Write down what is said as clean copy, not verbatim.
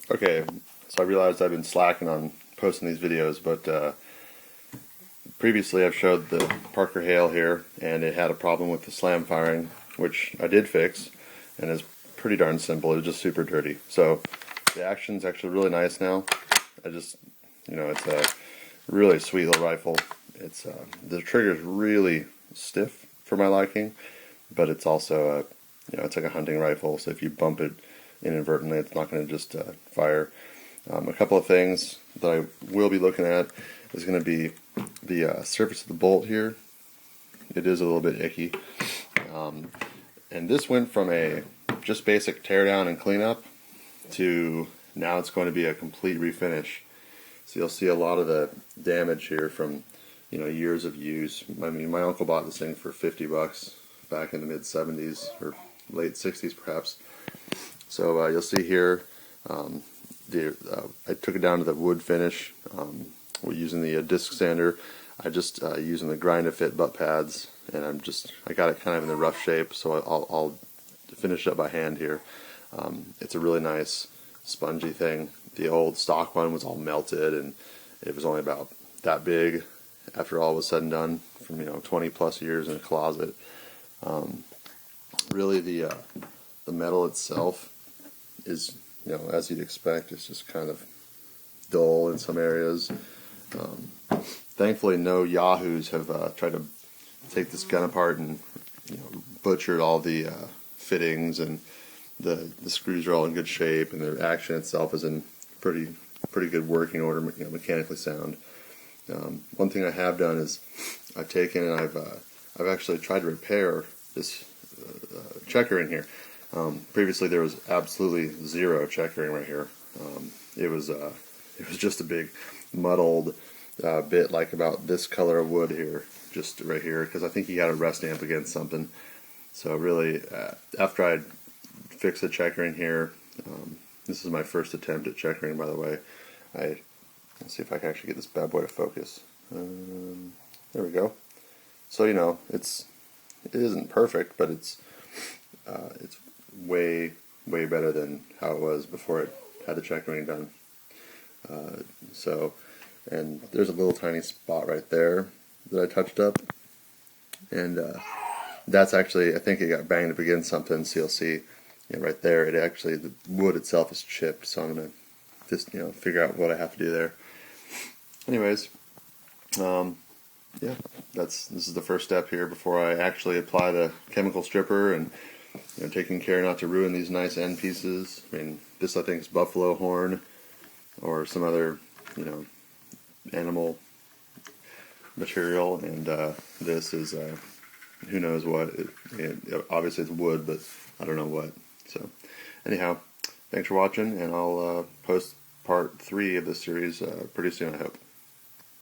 Okay, so I realized I've been slacking on posting these videos, but previously I've showed the Parker Hale here, and it had a problem with the slam firing, which I did fix, and it's pretty darn simple. It was just super dirty. So the action's actually really nice now. It's a really sweet little rifle. It's the trigger's really stiff for my liking, but it's also it's like a hunting rifle. So if you bump it inadvertently, it's not going to just fire. A couple of things that I will be looking at is going to be the surface of the bolt here. It is a little bit icky, and this went from a just basic teardown and cleanup to now it's going to be a complete refinish. So you'll see a lot of the damage here from years of use. I mean, my uncle bought this thing for $50 back in the mid 70s or late 60s perhaps. So you'll see here, I took it down to the wood finish. We're using the disc sander. I just using the grind to fit butt pads, and I got it kind of in the rough shape, so I'll finish it up by hand here. It's a really nice spongy thing. The old stock one was all melted, and it was only about that big after all was said and done, from 20 plus years in a closet. Really the metal itself is, as you'd expect, it's just kind of dull in some areas. Thankfully, no yahoos have tried to take this gun apart and butchered all the fittings, and the screws are all in good shape, and the action itself is in pretty good working order, mechanically sound. One thing I have done is I've taken and I've actually tried to repair this checker in here. Previously there was absolutely zero checkering right here. It was just a big muddled bit, like about this color of wood here, just right here, because I think he had a rest amp against something. So really, after I fixed the checkering here, this is my first attempt at checkering, by the way. Let's see if I can actually get this bad boy to focus. There we go. So it isn't perfect, but it's way better than how it was before it had the checkering done. And there's a little tiny spot right there that I touched up, and that's actually, I think it got banged up against something. So you'll see, right there, the wood itself is chipped. So I'm gonna just figure out what I have to do there. Anyways, yeah, this is the first step here before I actually apply the chemical stripper, and taking care not to ruin these nice end pieces. I mean, this I think is buffalo horn or some other animal material, and this is who knows what. Obviously it's wood, but I don't know what. So anyhow, thanks for watching, and I'll post part 3 of this series pretty soon, I hope.